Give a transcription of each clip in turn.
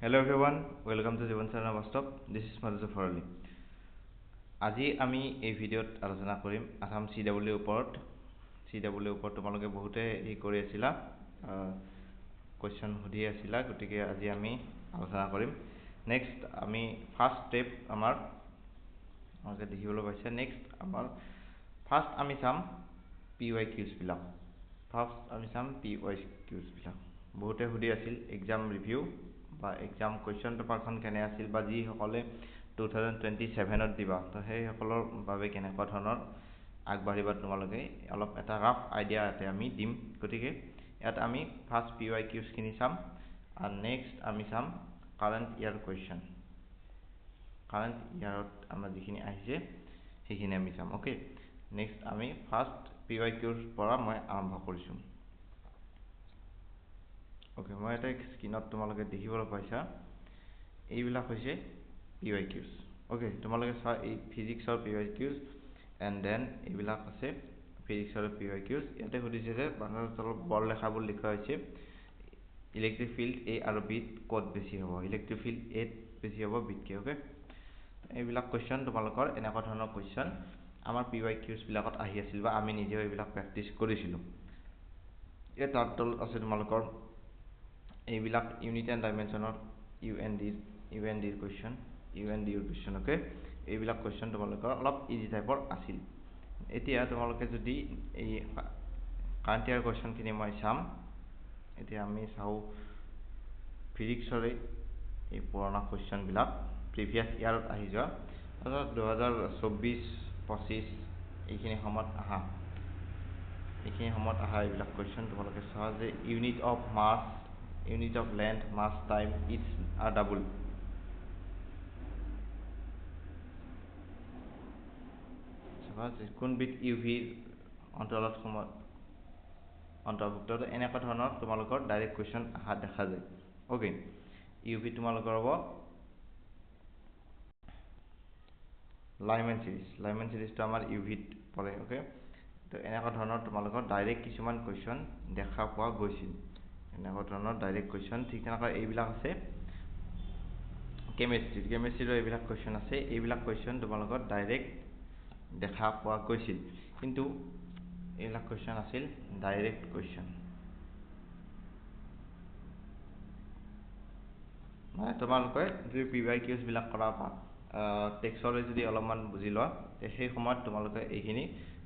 Hello everyone, welcome to Jivan Sarana Bastop. This is Madhuja Farali. আজি আমি এই ভিডিঅ'ত আলোচনা কৰিম আসাম CW ওপৰত। CW ওপৰত তোমালোকে বহুতে এই কৰি আছিলা, কোৱেশ্চন সুধি আছিলা, গতিকে আজি আমি আলোচনা কৰিম। নেক্সট আমি ফাৰ্ষ্ট ষ্টেপ আমাৰ আমাকে দেখিবলৈ পাইছে। নেক্সট আমাৰ ফাৰ্ষ্ট আমি চাম PYQs বিলাক। বিলাক বহুতে সুধি আছিল এক্সাম ৰিভিউ বা এক্সাম কুৱেশ্যন পেপাৰখন কেনে আছিল বা যিসকলে 2027ত দিবা, তো সেইসকলৰ বাবে কেনেকুৱা ধৰণৰ আগবাঢ়িবা তোমালোকে অলপ এটা ৰাফ আইডিয়া ইয়াতে আমি দিম। গতিকে ইয়াত আমি ফাৰ্ষ্ট PYQsখিনি চাম আৰু নেক্সট আমি চাম কাৰেণ্ট ইয়াৰ কুৱেশ্যন। কাৰেণ্ট ইয়াৰত আমাৰ যিখিনি আহিছে সেইখিনি আমি চাম। অ'কে, নেক্সট আমি ফাৰ্ষ্ট PYQৰ পৰা মই আৰম্ভ কৰিছোঁ। অ'কে, মই এটা স্ক্ৰীনত তোমালোকে দেখিবলৈ পাইছা, এইবিলাক হৈছে PYQs। অ'কে, তোমালোকে চোৱা এই ফিজিক্সৰ PYQs এণ্ড দেন এইবিলাক আছে ফিজিক্সৰ PYQs। ইয়াতে সুধিছে যে বানানৰ তলত বৰলেখাবোৰ লিখা হৈছে ইলেক্ট্ৰিক ফিল্ড A আৰু বিত ক'ত বেছি হ'ব। ইলেক্ট্ৰিক ফিল্ড Aত বেছি হ'ব বিতকে। অ'কে, এইবিলাক কুৱেশ্যন তোমালোকৰ এনেকুৱা ধৰণৰ কুৱেশ্যন আমাৰ PYQs বিলাকত আহি আছিল বা আমি নিজেও এইবিলাক প্ৰেক্টিচ কৰিছিলোঁ। এই তাৰ তলত আছে তোমালোকৰ এইবিলাক ইউনিট এণ্ড ডাইমেনশ্যনৰ UNDৰ কুৱেশ্যন, অ'কে, এইবিলাক কুৱেশ্যন তোমালোকৰ অলপ ইজি টাইপৰ আছিল। এতিয়া তোমালোকে যদি এই কাৰেণ্ট ইয়াৰ কুৱেশ্যনখিনি মই চাম, এতিয়া আমি চাওঁ ফিজিক্সৰে এই পুৰণা কুৱেশ্যনবিলাক প্ৰিভিয়াছ ইয়াৰত আহি যোৱা, অৰ্থাৎ 2024-25 এইখিনি সময়ত আহা এইবিলাক কুৱেশ্যন তোমালোকে চোৱা যে unit of mass, unit of length, mass, time, ইটছ আৰ ডাবল। কোনবিধ ইউভিৰ অন্তৰ্ভুক্ত, এনেকুৱা ধৰণৰ তোমালোকৰ ডাইৰেক্ট কুৱেশ্যন অহা দেখা যায়। অ'কে, ইউভি তোমালোকৰ হ'ব লাইমেন চিৰিজটো আমাৰ ইউভিত পৰে। অ'কে, তো এনেকুৱা ধৰণৰ তোমালোকৰ ডাইৰেক্ট কিছুমান কুৱেশ্যন দেখা পোৱা গৈছিল। এনেকুৱা ধৰণৰ ডাইৰেক্ট কুৱেশ্যন ঠিক তেনেকৈ এইবিলাক আছে কেমেষ্ট্ৰিৰো এইবিলাক কুৱেশ্যন আছে। এইবিলাক কুৱেশ্যন তোমালোকৰ ডাইৰেক্ট দেখা পোৱা গৈছিল, কিন্তু এইবিলাক কুৱেশ্যন আছিল ডাইৰেক্ট কুৱেশ্যন। মানে তোমালোকে যদি PYQs বিলাক কৰা টেক্সৰে যদি অলপমান বুজি লোৱা, সেই সময়ত তোমালোকে এইখিনি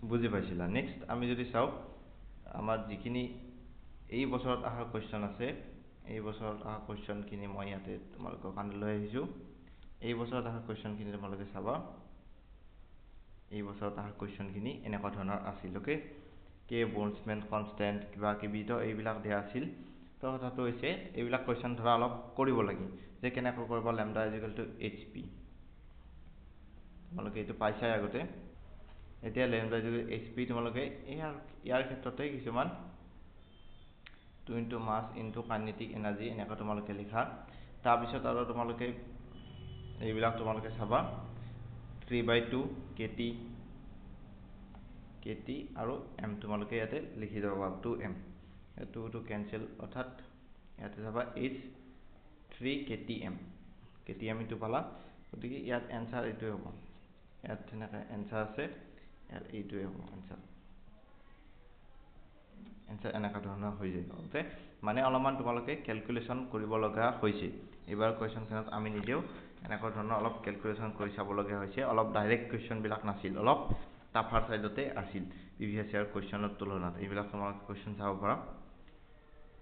বুজি পাইছিলা। নেক্সট আমি যদি চাওঁ আমাৰ যিখিনি এই বছৰত অহা কুৱেশ্যন আছে, এই বছৰত অহা কুৱেশ্যনখিনি মই ইয়াতে তোমালোকৰ কাৰণে লৈ আহিছোঁ। এই বছৰত অহা কুৱেশ্যনখিনি তোমালোকে চাবা, এই বছৰত অহা কুৱেশ্যনখিনি এনেকুৱা ধৰণৰ আছিল। অ'কে, কে বলটজমেন কনষ্টেণ্ট কিবা কিবি তো এইবিলাক দিয়া আছিল। তো কথাটো হৈছে এইবিলাক কুৱেশ্যন ধৰা অলপ কৰিব লাগে যে কেনেকৈ কৰিব লেমডা ইজিকেল টু HP। তোমালোকে এইটো পাইছাই আগতে। এতিয়া লেমডা ইজিকেল টু HP তোমালোকে ইয়াৰ ক্ষেত্ৰতে কিছুমান 2 ইনটু মাছ ইনটু কাইনেটিক এনাৰ্জি এনেকৈ তোমালোকে লিখা। তাৰপিছত আৰু তোমালোকে এইবিলাক তোমালোকে চাবা 3/2 KT আৰু M তোমালোকে ইয়াতে লিখি যাব পাৰা 2M, 2 কেনচেল, অৰ্থাৎ ইয়াতে চাবা H3 KTM এইটো পালা। গতিকে ইয়াত এনচাৰ এইটোৱে হ'ব, ইয়াত তেনেকৈ এনচাৰ আছে, ইয়াত এইটোৱে হ'ব এনচাৰ এনেকুৱা ধৰণৰ হৈ যায়। অ'কে, মানে অলপমান তোমালোকে কেলকুলেশ্যন কৰিব লগা হৈছে। এইবাৰ কুৱেশ্যনখনত আমি নিজেও এনেকুৱা ধৰণৰ অলপ কেলকুলেশ্যন কৰি চাবলগীয়া হৈছে। অলপ ডাইৰেক্ট কুৱেশ্যনবিলাক নাছিল, অলপ টাফাৰ ছাইডতে আছিল প্ৰিভিয়াছ ইয়াৰ কুৱেশ্যনৰ তুলনাত। এইবিলাক তোমালোকে কুৱেশ্যন চাব পাৰা,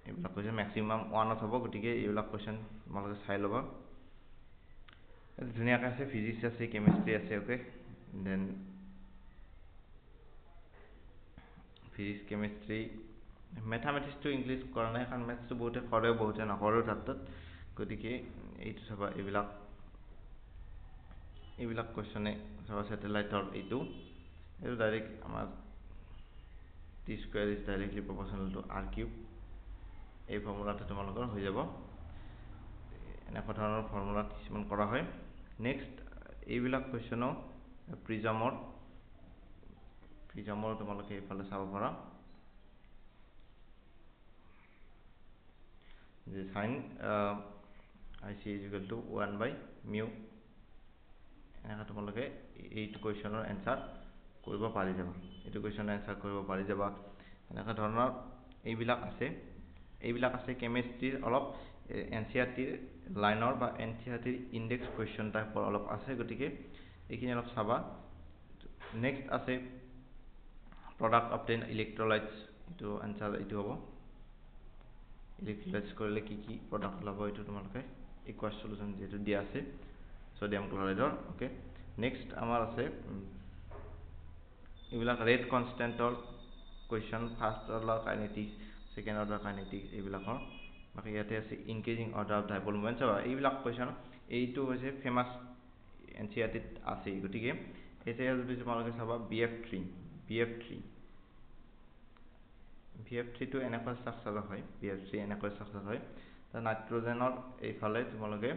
এইবিলাক কুৱেশ্যন মেক্সিমাম 1ত হ'ব। গতিকে এইবিলাক কুৱেশ্যন তোমালোকে চাই ল'বা। ধুনীয়াকৈ আছে, ফিজিক্স আছে, কেমেষ্ট্ৰি আছে। অ'কে, দেন ফিজিক্স, কেমেষ্ট্ৰি, মেথামেটিক্সটো ইনক্লুড কৰা নাই, কাৰণ মেথছটো বহুতে কৰেও বহুতে নকৰেও তাত। গতিকে এইটো চাবা, এইবিলাক কুৱেশ্যনে চাবা ছেটেলাইটৰ এইটো ডাইৰেক্ট আমাৰ T square is directly proportional to R3। এই ফৰ্মুলাটো তোমালোকৰ হৈ যাব। এনেকুৱা ধৰণৰ ফৰ্মুলাত কিছুমান কৰা হয়। নেক্সট এইবিলাক কুৱেশ্যনো প্ৰিজমৰ তোমালোকে এইফালে চাব পাৰা যে IC is equal to 1 by mu এনেকা তোমালোকে এইটো কোৱেশ্চনৰ এনসাৰ কৰিব পাৰি যাবা এইটো কোৱেশ্চনৰ এনসাৰ কৰিব পাৰি যাবা এনেকা ধৰণৰ এইবিলাক আছে কেমিষ্ট্ৰিৰ অলপ এনসিআৰটিৰ লাইনৰ বা এনসিআৰটিৰ ইনডেক্স কোৱেশ্চন টাইপৰ অলপ আছে গতিকে এইখিনি অলপ চাবা নেক্সট আছে product obtain electrolytes এইটো আনসার এইটো হ'ব electrolytes কৰিলে কি কি product ওলাব এইটো তোমালোকে aqueous solution যেটো দিয়া আছে sodium chloride ওকে নেক্সট আমাৰ আছে এইবিলাক ৰেট কনস্ট্যান্টৰ question first order kinetics second order kinetics এইবিলাকৰ বাকি ইয়াতে আছে increasing order of dipole moments এইবিলাক কোৱেশ্চন এইটো হৈছে ফেমাস এনসিআৰটি আছে গতিকে এতিয়া যদি তোমালোকে চাবা BF3 টো এনেকুৱা স্ট্ৰাকচাৰ হয় BF3 এনেকুৱা স্ট্ৰাকচাৰ হয় তা নাইট্ৰজেনৰ এইফালে তোমালোকে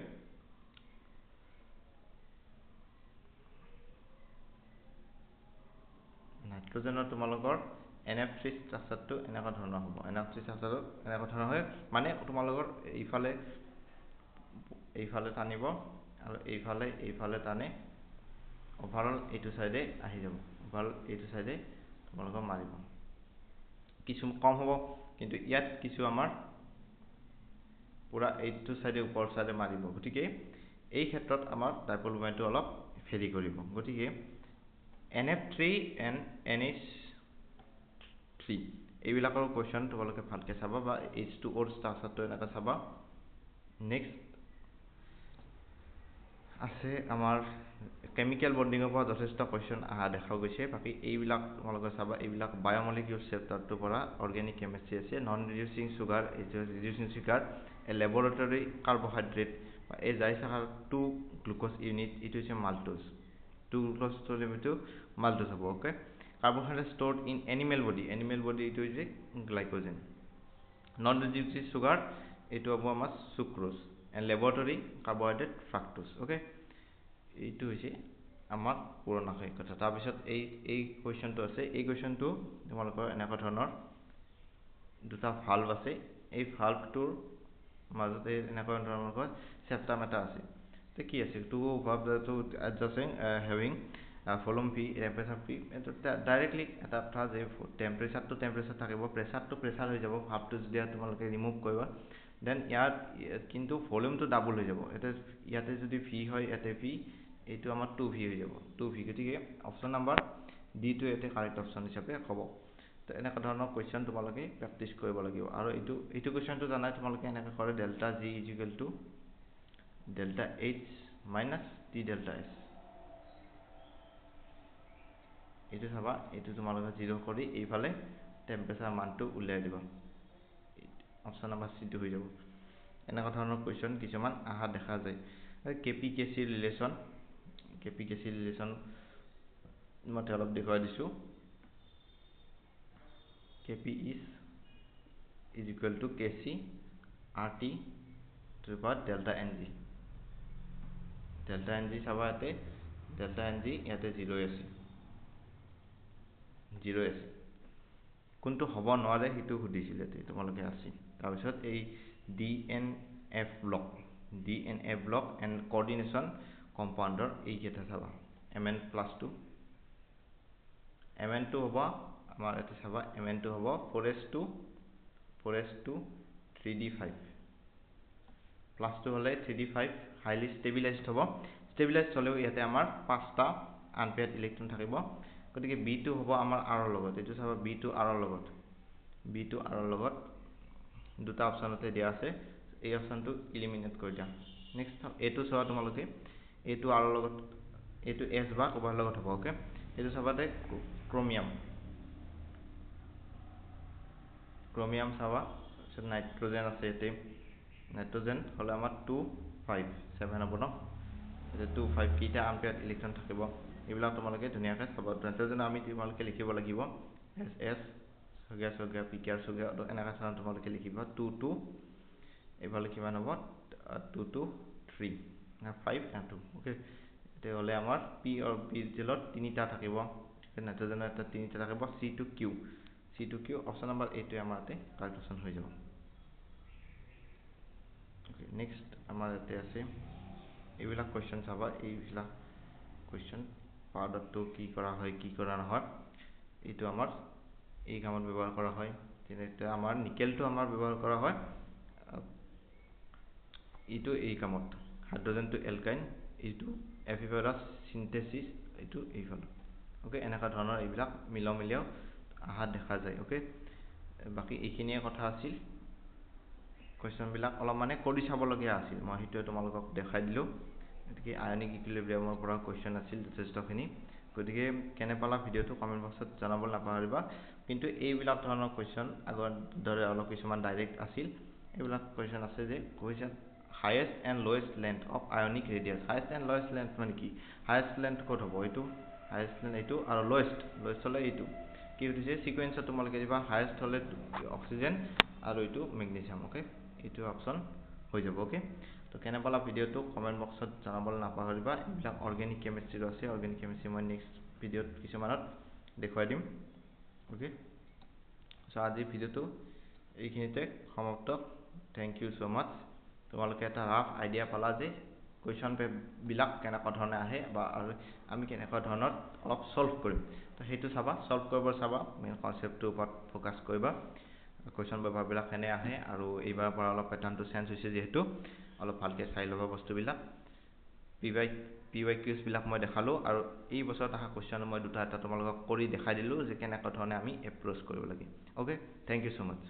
নাইট্ৰজেনৰ তোমালোকৰ NF3 স্ট্ৰাকচাৰটো এনেকুৱা ধৰণৰ হ'ব NF3 স্ট্ৰাকচাৰটো এনেকুৱা ধৰণৰ হয় মানে তোমালোকৰ এইফালে টানিব আৰু এইফালে টানে ওভাৰঅল এইটো সাইডে আহি যাব ওভাৰঅল এইটো সাইডে তোমালোকৰ মাৰিব কিছু কম হ'ব কিন্তু ইয়াত কিছু আমাৰ পুৰা এইটো সাইডে ওপৰ সাইডে মাৰিব গতিকে এই ক্ষেত্ৰত আমাৰ ডাইপোল মোমেন্টটো অলপ ভেৰি কৰিব গতিকে NF3 and NH3 এইবিলাকৰ কোৱেশ্চন তোমালোকে ভালকে চাবা বা H2O স্ট্ৰাকচাৰটো এনেকা চাবা নেক্সট আছে আমাৰ কেমিক্যাল বন্ডিংৰ পৰা যথেষ্ট কোৱেশ্চন আহা দেখা গৈছে বাকি এইবিলাক তোমালোকে চাবা এইবিলাক বায়োমলিকিউল চেপ্টাৰটো পৰা অৰ্গেনিক কেমিষ্ট্ৰি আছে নন ৰিডিউসিং সুগাৰ এ ল্যাবৰেটৰী কাৰ্বোহাইড্ৰেট এই জাইসাকাৰ 2 glucose unit it is a maltose 2 glucose লিমিটো মাল্টোজ হ'ব okay carbohydrate stored in animal body it is a glycogen non reducing sugar এটো হ'ব আমাৰ sucrose and laboratory carbohydrate fructose okay এইটো হৈছে আমাৰ পুৰণা কথা তাৰ পিছত এই কোৱেশ্চনটো আছে এই কোৱেশ্চনটো তোমালোকৰ এনেকুৱা ধৰণৰ দুটা ভালভ আছে এই ভালভটোৰ মাজতে এনেকুৱা ধৰণৰ সেপ্টাম এটা আছে তে কি আছে two valve to adjusting having volume V temperature P এটো ডাইৰেক্টলি এটা কথা যে টেম্পাৰেচাৰ থাকিব প্ৰেসাৰ হৈ যাব ভালভটো যদি তোমালোকে ৰিমুভ কৰিবা দেন ইয়াত কিন্তু ভলিউমটো ডাবল হৈ যাব ইয়াতে যদি V হয় ইয়াতে V এইটো আমাৰ 2V হৈ যাব 2V গতিকে অপচন নাম্বাৰ ডি টো এতে কাৰেক্ট অপচন হিচাপে হ'ব তো এনেকা ধৰণৰ কোৱেশ্চন তোমালোকে প্ৰেক্টিস কৰিব লাগিব আৰু এইটো কোৱেশ্চনটো জানাই তোমালোকে এনেকা কৰে delta G equal to delta H minus T delta S এইটো চাবা এইটো তোমালোকে 0 কৰি এইফালে টেম্পাৰেচাৰ মানটো উলিয়াই দিবা অপচন নাম্বাৰ সি টো হৈ যাব এনেকা ধৰণৰ কোৱেশ্চন কিছুমান আহা দেখা যায় KP/KC ৰিলেচন মতে অলপ দেখুৱাই দিছো KP is equal to KC RT to the power delta NG চাবা ইয়াতে delta NG ইয়াতে 0 আছে কোনটো হ'ব নোৱাৰে হিটো সুধিছিলে তোমালোকে আছে তাৰ পিছত এই DNF block and coordination compounder এই কেটা চাবা Mn+2 Mn2 হ'ব আমাৰ এতে চাবা Mn2 হ'ব 4s2 3d5 +2 হলে 3d5 হাইলি স্টেবিলাইজড হ'ব স্টেবিলাইজড হলেও ইয়াতে আমাৰ 5টা আনপেয়াৰ্ড ইলেক্ট্ৰন থাকিব গতিকে B2 হ'ব আমাৰ R লগত এটো চাবা B2 R লগত দুটা অপচনতে দিয়া আছে এই অপচনটো এলিমিনেট কৰি দিয়া নেক্সট এটো চাবা তোমালোকে এটো R লগত এটো S বা কোবাৰ লগত হ'ব ওকে এটো চাবাতে ক্ৰোমিয়াম চাবা নাইট্ৰজেন আছে এতে নাইট্ৰজেন হলে আমাৰ 2 5 7 হ'ব ন এতে 2 5 কিটা আনপেয়াৰ্ড ইলেক্ট্ৰন থাকিব এইবিলাক তোমালোকে ধুনিয়াকৈ চাবা নাইট্ৰজেন আমি তোমালোকে লিখিব লাগিব SS সগা পিকাৰ সগা এনেকা ধৰণৰ তোমালোকে লিখিবা 2 2 এফালে কিমান হ'ব 2 2 3 5 and 2 ওকে এতে হলে আমাৰ P আৰু B জেলত তিনিটা থাকিব নাইট্ৰজেনৰ এটা তিনিটা থাকিব C2Q অপচন নাম্বাৰ 8 আমাৰ তে কাৰেক্ট অপচন হৈ যাব Okay, next আমাৰ ইয়াতে আছে এইবিলাক কোৱেশ্চন চাবা এইবিলাক কোৱেশ্চন পাৰ্টটো কি কৰা হয় কি কৰা নহয় এইটো আমাৰ এই কামত ব্যৱহাৰ কৰা হয় যেনে আমাৰ নিকেলটো আমাৰ ব্যৱহাৰ কৰা হয় এইটো এই কামত হাইড্ৰোজেন টু এলকাইন এইটো এফিফাৰাছ সিনথেসিস এইটো এইফালে ওকে এনেকা ধৰণৰ এইবিলাক মিলমিলিও আহা দেখা যায় ওকে বাকি এইখিনিয়ে কথা আছিল কোৱেশ্চন বিলাক অলপ মানে কৰি চাব লগিয়া আছিল মই হেতু তোমালোকক দেখাই দিলো এতিকে আয়নিক ইকুইলিব্ৰিয়ামৰ পৰা কোৱেশ্চন আছিল যথেষ্টখিনি গতিকে কেনে পালা ভিডিওটো কমেন্ট বক্সত জনাবলৈ নাপাহৰিবা কিন্তু এইবিলাক ধৰণৰ কোৱেশ্চন আগৰ দৰে অলপ কিছুমান ডাইৰেক্ট আছিল এইবিলাক কোৱেশ্চন আছে যে question highest and lowest length of ionic radius highest and lowest length মানে কি highest length কত হ'ব এইটো highest length এইটো আৰু lowest হলে এইটো কি হৈছে সিকোয়েন্সত তোমালোকে দিবা highest হলে অক্সিজেন আৰু এইটো মেগনেছিয়াম ওকে এইটো অপচন হৈ যাব ওকে তো কেনে পালা ভিডিওটো কমেন্ট বক্সত জনাবলৈ নাপাহৰিবা এইবিলাক অৰ্গেনিক কেমিষ্ট্ৰি আছে অৰ্গেনিক কেমিষ্ট্ৰি মই নেক্সট ভিডিওত কিছুমানত দেখুৱাই দিম ওকে সো আজি ভিডিওটো এইখিনিতে সমাপ্ত থ্যাংক ইউ সো মাচ তোমালোকে এটা ৰাফ আইডিয়া পালা যে কোৱেশ্চন বিলাক কেনেকুৱা ধৰণে আহে বা আমি কেনেকুৱা ধৰণৰ অলপ সলভ কৰিম তো হেতু চাবা সলভ কৰিব চাবা মেইন কনসেপ্টৰ ওপৰত ফোকাস কৰিবা কোৱেশ্চন পেপাৰ বিলাক কেনে আহে আৰু এইবাৰ পৰা অলপ প্যাটাৰ্নটো চেঞ্জ হৈছে যেহেতু অলপ ভালকে চাই লবা বস্তুবিলাক PYQs বিলাক মই দেখালো আৰু এই বছৰত আহা কোৱেশ্চন মই দুটা এটা তোমালোকক কৰি দেখাই দিলো যে কেনেকুৱা ধৰণে আমি এপ্ৰোচ কৰিব লাগে ওকে থ্যাংক ইউ সো মাচ